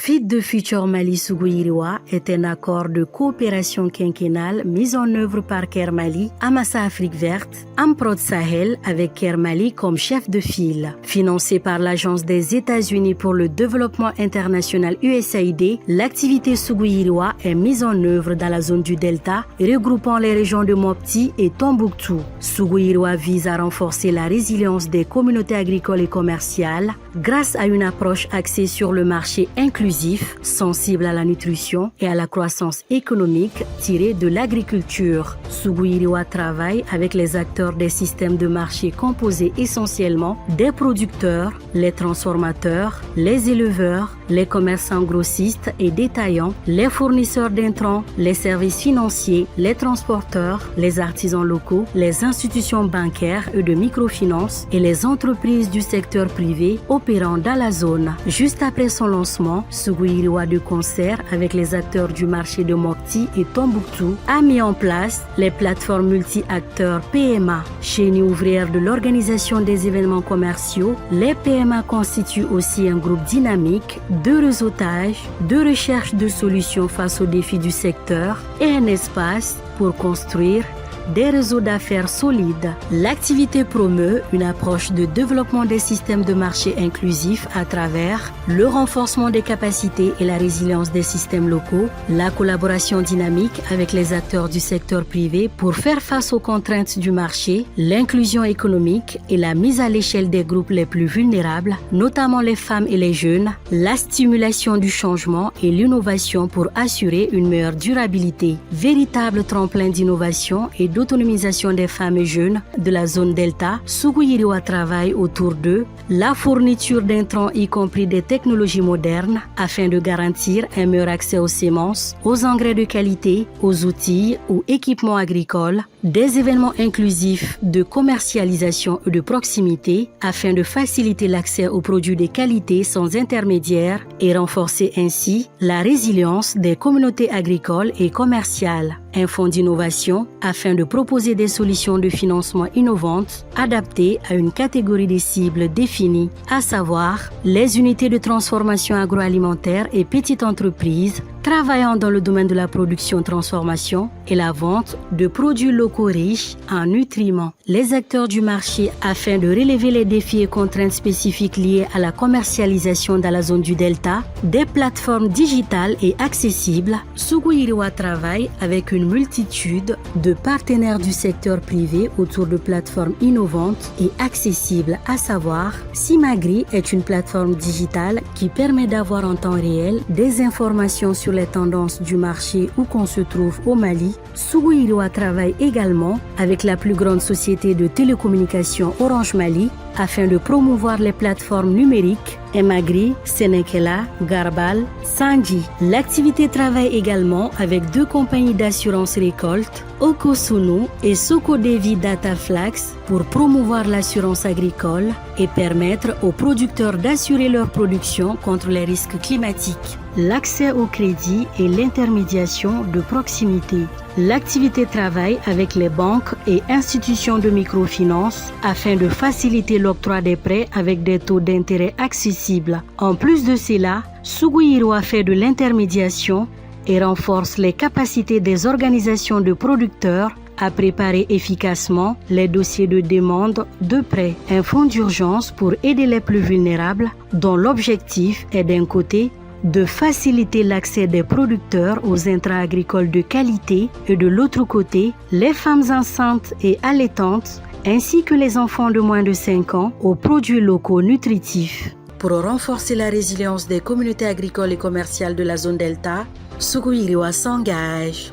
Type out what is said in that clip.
Feed the Future Mali Sougouyiriwa est un accord de coopération quinquennale mis en œuvre par Care Mali, Amassa Afrique Verte, Amprod Sahel avec Care Mali comme chef de file. Financé par l'Agence des États-Unis pour le développement international USAID, l'activité Sougouyiriwa est mise en œuvre dans la zone du Delta, regroupant les régions de Mopti et Tombouctou. Sougouyiriwa vise à renforcer la résilience des communautés agricoles et commerciales grâce à une approche axée sur le marché inclusif, sensible à la nutrition et à la croissance économique tirée de l'agriculture. Sougouyiriwa travaille avec les acteurs des systèmes de marché composés essentiellement des producteurs, les transformateurs, les éleveurs, les commerçants grossistes et détaillants, les fournisseurs d'intrants, les services financiers, les transporteurs, les artisans locaux, les institutions bancaires et de microfinance et les entreprises du secteur privé opérant dans la zone. Juste après son lancement, Sougouyiriwa, de concert avec les acteurs du marché de Mopti et Tombouctou, a mis en place les plateformes multi-acteurs PMA. Chaîne ouvrière de l'organisation des événements commerciaux, les PMA constituent aussi un groupe dynamique de réseautage, de recherche de solutions face aux défis du secteur et un espace pour construire des réseaux d'affaires solides. L'activité promeut une approche de développement des systèmes de marché inclusifs à travers le renforcement des capacités et la résilience des systèmes locaux, la collaboration dynamique avec les acteurs du secteur privé pour faire face aux contraintes du marché, l'inclusion économique et la mise à l'échelle des groupes les plus vulnérables, notamment les femmes et les jeunes, la stimulation du changement et l'innovation pour assurer une meilleure durabilité. Véritable tremplin d'innovation et d'autonomisation des femmes et jeunes de la zone Delta, Sougouyiriwa travaille autour de la fourniture d'intrants, y compris des technologies modernes, afin de garantir un meilleur accès aux semences, aux engrais de qualité, aux outils ou équipements agricoles, des événements inclusifs de commercialisation et de proximité, afin de faciliter l'accès aux produits de qualité sans intermédiaire et renforcer ainsi la résilience des communautés agricoles et commerciales. Un fonds d'innovation afin de proposer des solutions de financement innovantes adaptées à une catégorie de cibles définie, à savoir les unités de transformation agroalimentaire et petites entreprises travaillant dans le domaine de la production, transformation et la vente de produits locaux riches en nutriments. Les acteurs du marché, afin de relever les défis et contraintes spécifiques liés à la commercialisation dans la zone du Delta, des plateformes digitales et accessibles, Sougouyiriwa travaille avec une multitude de partenaires du secteur privé autour de plateformes innovantes et accessibles, à savoir Simagri est une plateforme digitale qui permet d'avoir en temps réel des informations sur les tendances du marché où qu'on se trouve au Mali. Sougouyiriwa travaille également avec la plus grande société de télécommunications Orange Mali afin de promouvoir les plateformes numériques Emagri, Senekela, Garbal, Sanji. L'activité travaille également avec deux compagnies d'assurance récolte, Okosunu et Sokodevi Dataflax, pour promouvoir l'assurance agricole et permettre aux producteurs d'assurer leur production contre les risques climatiques. L'accès au crédit et l'intermédiation de proximité. L'activité travaille avec les banques et institutions de microfinance afin de faciliter l'octroi des prêts avec des taux d'intérêt accessibles. En plus de cela, Sougouyiriwa fait de l'intermédiation et renforce les capacités des organisations de producteurs à préparer efficacement les dossiers de demande de prêt. Un fonds d'urgence pour aider les plus vulnérables, dont l'objectif est d'un côté de faciliter l'accès des producteurs aux intrants agricoles de qualité et de l'autre côté, les femmes enceintes et allaitantes ainsi que les enfants de moins de 5 ans aux produits locaux nutritifs. Pour renforcer la résilience des communautés agricoles et commerciales de la zone Delta, Sougouyiriwa s'engage